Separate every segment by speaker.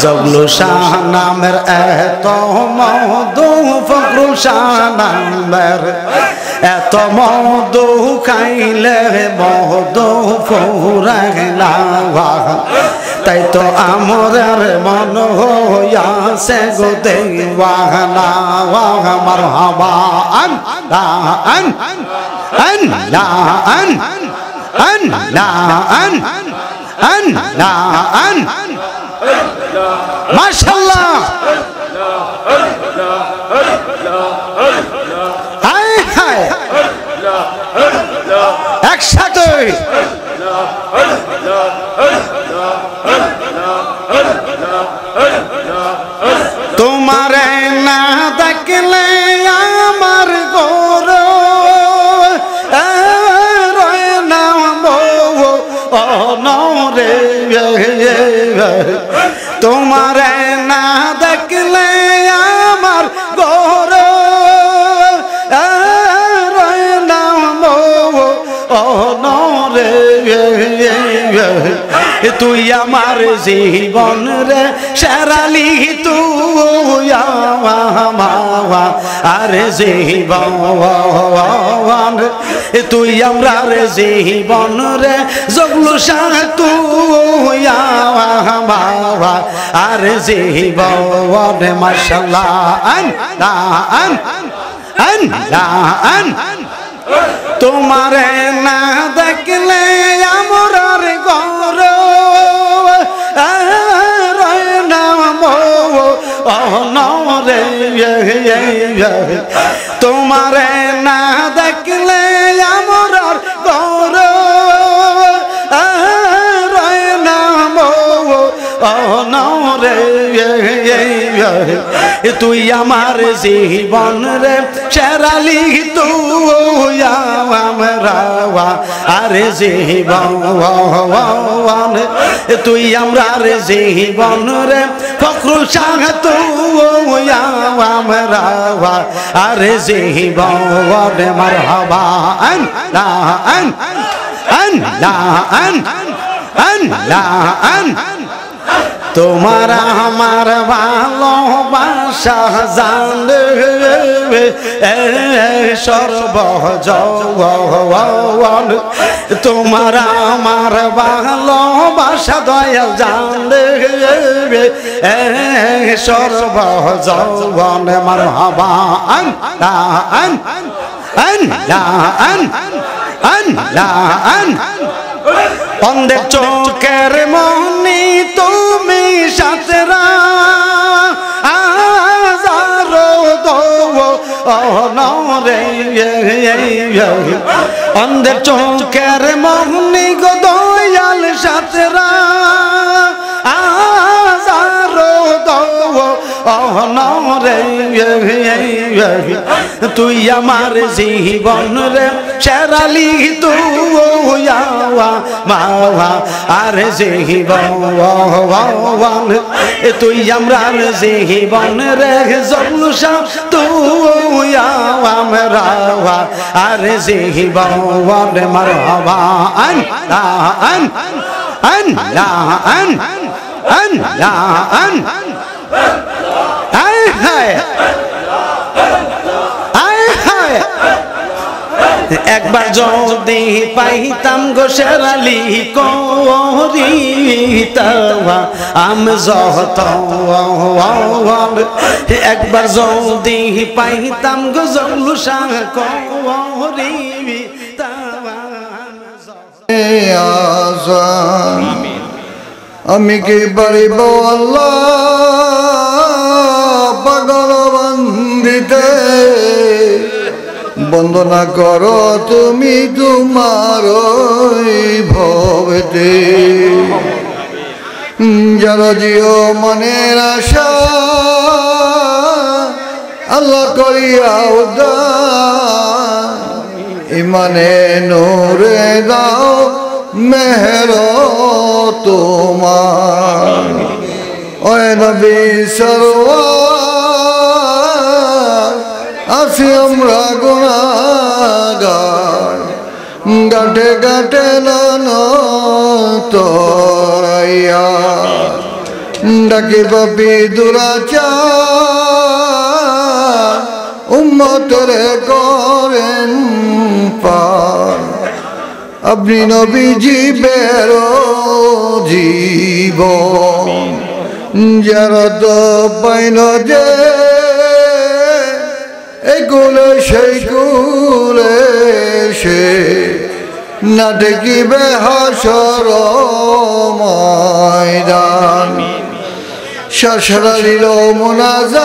Speaker 1: জগলু শাহ নামের এত মধু, ফখরুল শাহ নামের এত মধু, খাইলে মধু ফুরাইলা। তাই তো আমরের মন হইয়াছে গো দেওয়ানা। মারহাবা আন লা আন আন লা আন আন লা আন আন লা আন। মাশাআল্লাহ, হায় হায়, একসাথে তোমারে না দেখলে আমার গোর রয় না অনরে। তোমারে না দেখলে আমার গোর রয় না অনরে। তুই আমার জীবন রে শেরালি, তুই আর জীবন, তুই আমার জীবন রে জগলু শাহ, তুই আর জীবন। মাশাআল্লাহ আন লা আন আন লা আন। তোমারে না দেখলে আমার গৌর রয় না অনরে। তোমারে না দেখলে আমার গৌর রয় না অনরে। তুই আমার জীবন রে শেরালি, তুই আমরা আর জীবন। তুই আমার জীবন রে ফখরুল শাহ, তুই আমরা আর জীবন। মারহাবা আন লা আন আন লা আন আন লা আন। তোমার আমার ভালোবাসা জানবে সর্বজন। তোমার আমার ভালোবাসা দয়াল জানবে সর্বজন। মারহাবা আন লা আন আন লা আন আন লা আন। অন্ধের চোখের মনি তুমি সাতরা আজারো দো অনরে। অন্ধের চোখের মনি গো দয়াল সাতরা আজারো দো অনরে। তুই আমার জীবন রে শেরালি, তুই মাওয়া আর জীবন। তুই আমার জীবন রে জগলু শাহ, তুই আমরা আর জীবন। মারহাবা আন লা আন আন লা আন আন লা আন। হায় হায় হায় হায়, একবার যদি পাইতাম গো শেরালি করিতাম আম যত। একবার যদি পাইতাম গো জগলু শাহ করিতাম।
Speaker 2: আমি কি পারিব আল্লাহ পাগল বন্দিতে, বন্দনা করো তুমি তোমার ভবেতে। যার জিও মনের আশা আল্লাহ করিয়া উদ্ধার, ইমানে নূরে দাও মেহের তোমার। ওয়ে নবী সরওয়ার, আছি আমরা গুনাহগার, গাটে গাটে লানো তোরাইয়া ডাকে পাপি দুরাচার উম্মতরে করেন পার আপনি নবীজি বেরো জীবন যারা তো পাইল যে এই কুলে সেই কুলে সে না দেখিবে হাসর ময়দান শাসরা দিল মুনাজাত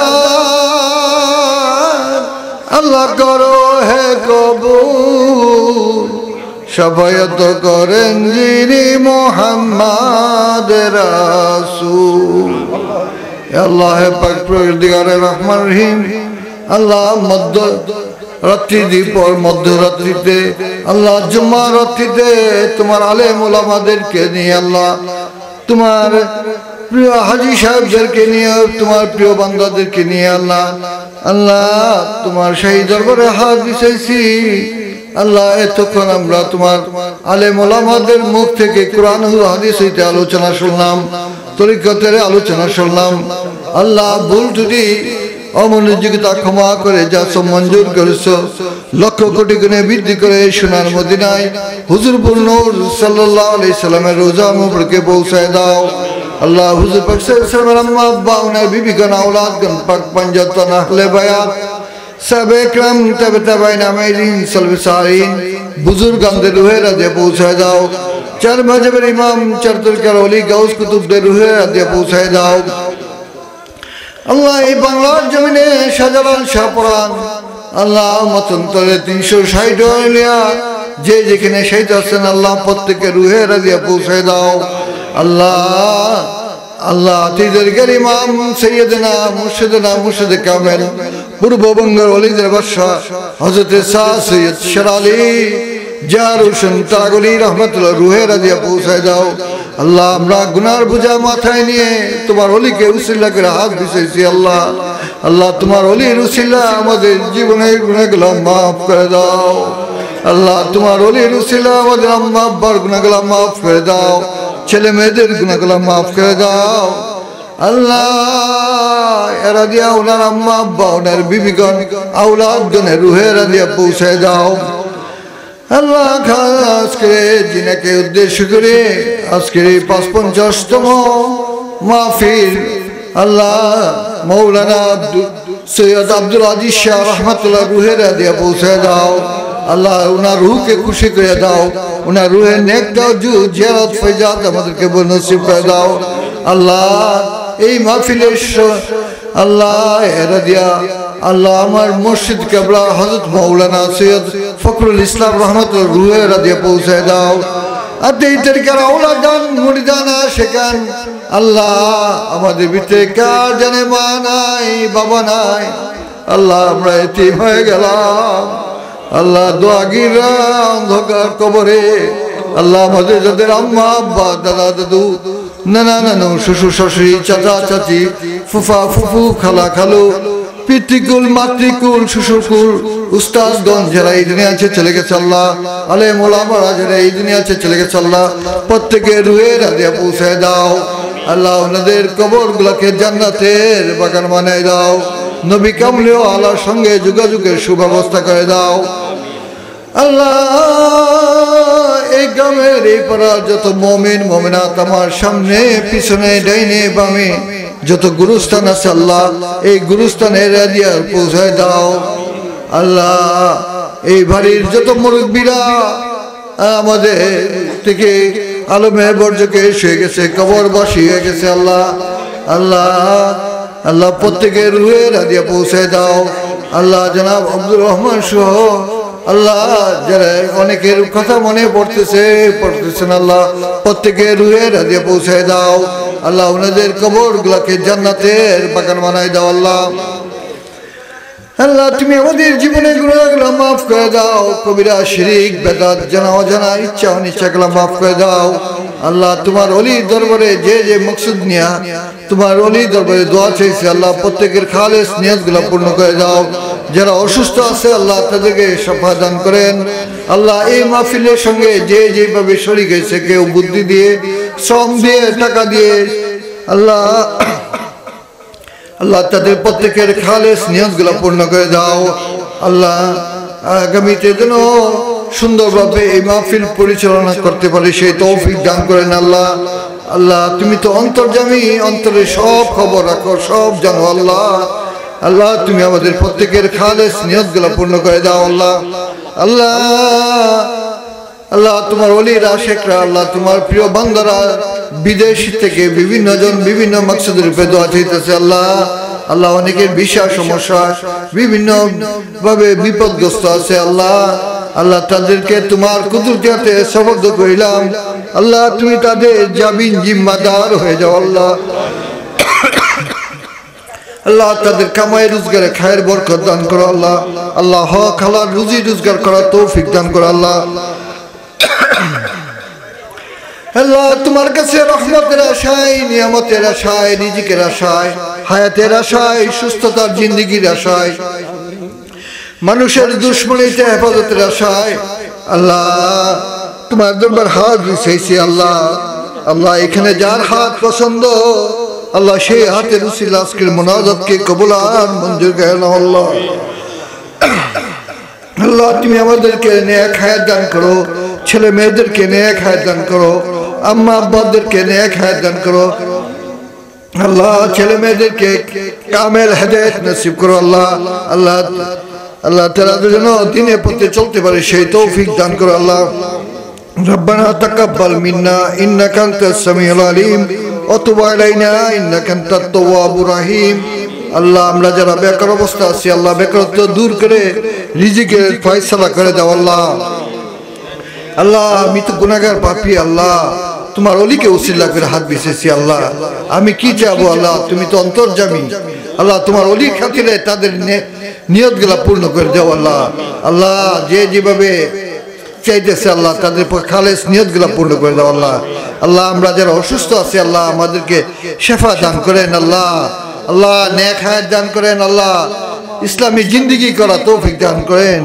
Speaker 2: আল্লাহ করো হে কবুল শাফায়াত করেন যিনি মুহাম্মদ রাসূল আল্লাহ পাক পরওয়ারদিগারে রহমান রহিম আল্লাহ মধ্য রাত্রি দ্বীপর মধ্যরাত্রিতে আল্লাহ জুম্মা রাত্রিতে তোমার আলেম ওলামাদেরকে নিয়ে আল্লাহ তোমার প্রিয় হাজী সাহেবদেরকে নিয়ে তোমার প্রিয় বান্দাদেরকে নিয়ে আল্লাহ আল্লাহ তোমার সেই দরবারে হাত বিছাইছি আল্লাহ এতক্ষণ আমরা তোমার আলেম ওলামাদের মুখ থেকে কোরআন ও হাদিস হইতে আলোচনা শুনলাম তরিকতের আলোচনা শুনলাম আল্লাহ ভুল ত্রুটি অমনোযোগিতা ক্ষমা করে যা সব মঞ্জুর করেছ লক্ষ কোটি গুণে বৃদ্ধি করে সোনার মদিনায় হুজুরপুর নূর সাল্লাল্লাহু আলাইহি সাল্লামের রোজা মুবারকে পৌঁছায় দাও আল্লাহ হুজুর পাক সাল্লাল্লাহু আলাইহি সাল্লামের আম্মা আব্বা ওনার বিবিগণ আওলাদগণ পাক পাঞ্জাতন আহলে বায়াত সাহাবে کرام তবে তাবাইন আমিরিন সালবিসারিন বুজুর্গানদের রুহে রাজে পৌঁছায় দাও চার মাযহাবের ইমাম চার তরিকার ওলি গাউস কুতুবদের রুহে রাজে পৌঁছায় দাও আল্লাহ এই বাংলার জমিনে শাহজালাল শাহপুরান আল্লাহ মতন্তরে 360 ওলিয়া যে যেখানে শহীদ আছেন আল্লাহ প্রত্যেকের রুহে রাজিয়া পৌঁছায় দাও আল্লাহ আল্লাহ আতিদের ইমাম সৈয়দনা মুর্শিদ কামেল পূর্ববঙ্গের ওলিদের বাদশাহ হযরত শাহ সৈয়দ শেরালি জার হোসেন তাগলি রহমাতুল্লাহ রুহে রাজিয়া পৌঁছায় দাও আল্লাহ আমরা গুনার বোঝা মাথায় নিয়ে তোমার ওলিকে উসিলা করে হাত বিছাইছি আল্লাহ আল্লাহ তোমার ওলির উসিলা আমাদের জীবনের গুনাহগুলো মাফ করে দাও আল্লাহ তোমার ওলির উসিলা আমাদের আম্মা আব্বার গুনাহগুলো মাফ করে দাও ছেলে মেয়েদের গুনাহগুলো মাফ করে দাও আল্লাহ এরা দিয়া ওনার আম্মা আব্বা ওনার বিবিগণ আওলাদগণের রুহে রাজিয়া পৌঁছায় দাও আল্লাহ খাস করে জিনাকে উদ্দেশ্য করে আজকের এই 55তম মাহফিল আল্লাহ মৌলানা সৈয়দ আব্দুল আজিজ শাহ রহমাতুল্লাহ রুহে রাজিয়া পৌঁছায় দাও আল্লাহ উনার রুহকে খুশি করে দাও উনার রুহের নেক তাওজু জিয়ারত ফয়জাত আমাদেরকে নসিব করে দাও আল্লাহ এই মাহফিলের আল্লাহ রাদিয়া আল্লাহ আমার মুর্শিদ কেবলা হযরত মাওলানা সৈয়দ ফখরুল ইসলাম রহমাতুল্লাহ রুহে রাদিয়া পৌঁছায় দাও আর এই তরিকার আওলাদান মুরিদানা শেখান আল্লাহ আমাদের ভিতরে কার জানে মা নাই বাবা নাই আল্লাহ আমরা এতিম হয়ে গেলাম আল্লাহ দোয়াগিরা অন্ধকার কবরে আল্লাহ আমাদের যাদের আম্মা আব্বা দাদা দাদু নানা নানু শ্বশুর শাশুড়ি চাচা চাচি ফুফা ফুফু খালা খালু পিতৃকুল মাতৃকুল শ্বশুরকুল উস্তাদগণ যারা এই দুনিয়াতে চলে গেছে আল্লাহ আলেম ওলামারা যারা এই দুনিয়াতে চলে গেছে আল্লাহ প্রত্যেকের রুহে রাজিয়া পৌঁছায় দাও আল্লাহ ওনাদের কবরগুলোকে জান্নাতের বাগান বানায় দাও নবী কামলিও আল্লাহর সঙ্গে যোগাযোগের সুব্যবস্থা করে দাও আল্লাহ এই গ্রামের এই পাড়ার যত মুমিন মুমিনাত আমার সামনে পিছনে ডাইনে বামে যত গুরুস্থান আছে আল্লাহ এই গুরুস্থানে রাজিয়া পৌঁছায় দাও আল্লাহ এই বাড়ির যত মুরব্বীরা আমাদের থেকে আলমে বর্জকে এসে গেছে কবরবাসী হয়ে গেছে আল্লাহ আল্লাহ আল্লাহ প্রত্যেকের রুহে রাজিয়া পৌঁছায় দাও আল্লাহ জনাব আব্দুর রহমান সহ আল্লাহ যারা অনেকের কথা মনে পড়তেছেন আল্লাহ প্রত্যেকের রুহে রাজিয়া পৌঁছায় দাও আল্লাহ ওনাদের কবরগুলোকে জান্নাতের বাগান বানায় দাও আল্লাহ আল্লাহ তুমি আমাদের জীবনের গুনাহগুলো মাফ করে দাও কবিরা শিরিক বেদাত জানা অজানা ইচ্ছা অনিচ্ছাগুলো মাফ করে দাও আল্লাহ তোমার ওলির দরবারে যে যে মকসুদ নিয়া তোমার ওলির দরবারে দোয়া চাইছে আল্লাহ প্রত্যেকের খালেস নিয়তগুলো পূর্ণ করে দাও যারা অসুস্থ আছে আল্লাহ তাদেরকে শিফা দান করেন। আল্লাহ এই মাহফিলের সঙ্গে যে যেভাবে শরীক হয়েছে, কেউ বুদ্ধি দিয়ে, শ্রম দিয়ে, টাকা দিয়ে, আল্লাহ আল্লাহ তাদের প্রত্যেকের খালেস নিয়তগুলো পূর্ণ করে দাও। আল্লাহ আগামীতে যেন সুন্দরভাবে এই মাহফিল পরিচালনা করতে পারে সেই তৌফিক দান করেন। আল্লাহ আল্লাহ তুমি তো অন্তর্যামী, অন্তরে সব খবর রাখো, সব জানো। আল্লাহ আল্লাহ তুমি আমাদের প্রত্যেকের খালেস নিয়তগুলো পূর্ণ করে দাও। আল্লাহ আল্লাহ আল্লাহ তোমার ওলিরা আশিকরা, আল্লাহ তোমার প্রিয় বান্দারা বিদেশ থেকে বিভিন্ন জন বিভিন্ন মাকসাদের উপরে দোয়া চাইতেছে। আল্লাহ আল্লাহ অনেকের ভিসা সমস্যা, বিভিন্ন ভাবে বিপদগ্রস্ত আছে। আল্লাহ আল্লাহ তাদেরকে তোমার কুদরতে সবর্দ করিলাম। আল্লাহ তুমি তাদের জামিন জিম্মাদার হয়ে যাও। আল্লাহ আল্লাহ তাদের কামাই রোজগারে খায়ের বরকত দান করো। আল্লাহ আল্লাহ হক হালাল রুজি রোজগার করার তৌফিক দান করো। আল্লাহ আল্লাহ তোমার কাছে রহমতের আশায়, নিয়ামতের আশায়, রিজিকের আশায়, হায়াতের আশায়, সুস্থতার জিন্দেগির আশায়, মানুষের দুশ্মনীতে হেফাজতের আশায় আল্লাহ তোমার দরবার হাত বিছাইছি। আল্লাহ আল্লাহ এখানে যার হাত পছন্দ আল্লাহ সেই হাতের উসিলা আজকের মুনাজাতকে কবুল আর মঞ্জুর করে নাও। আল্লাহ আল্লাহ তুমি আমাদেরকে নেক হায়াত দান করো, ছেলে মেয়েদেরকে নেক হায়াত দান করো, আম্মা আব্বাদেরকে নেক হায়াত দান করো। আল্লাহ ছেলে মেয়েদেরকে কামেল হেদায়েত নসিব করো। আল্লাহ আল্লাহ আল্লাহ তারা যেন দিনের পথে চলতে পারে সেই তৌফিক দান করো। আল্লাহ রব্বানা তাকাব্বাল মিন্না ইন্নাকা আনতাস সামিউল আলিম ওয়া তুব আলাইনা ইন্নাকা আনতাত তাওয়াবুর রহিম। আল্লাহ আমরা যারা বেকার অবস্থা আছি আল্লাহ বেকারত্ব দূর করে রিজিকের ফয়সালা করে দাও। আল্লাহ আল্লাহ আমি তো গুনাহগার পাপী। আল্লাহ তোমার অলিকে উসিলা করে হাত বিছেছি। আল্লাহ আমি কি চাবো? আল্লাহ তুমি তো অন্তর্যামী। আল্লাহ তোমার অলির খাতিরে তাদের নিয়তগুলা পূর্ণ করে দাও। আল্লাহ আল্লাহ যে যেভাবে চাইতেছে আল্লাহ তাদের খালেস নিয়তগুলা পূর্ণ করে দাও। আল্লাহ আল্লাহ আমরা যারা অসুস্থ আছি আল্লাহ আমাদেরকে শেফা দান করেন। আল্লাহ আল্লাহ নেক হায়াত দান করেন। আল্লাহ ইসলামী জিন্দেগি করা তৌফিক দান করেন,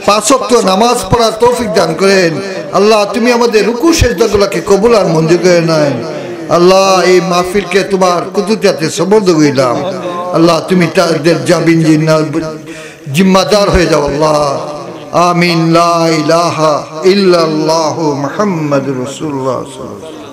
Speaker 2: 5 ওয়াক্ত নামাজ পড়ার তৌফিক দান করেন। আল্লাহ তুমি আমাদের রুকু সেজদাগুলোকে কবুল আর মঞ্জুর করে নেন। আল্লাহ এই মাহফিলকে তোমার কুদরতে সুপর্দ করিলাম। আল্লাহ তুমি তাদের জামিন জিম্মাদার হয়ে যাও। আল্লাহ আমিন। লা ইলাহা ইল্লাল্লাহু মুহাম্মাদুর রাসূলুল্লাহ সাল্লাল্লাহু আলাইহি ওয়াসাল্লাম।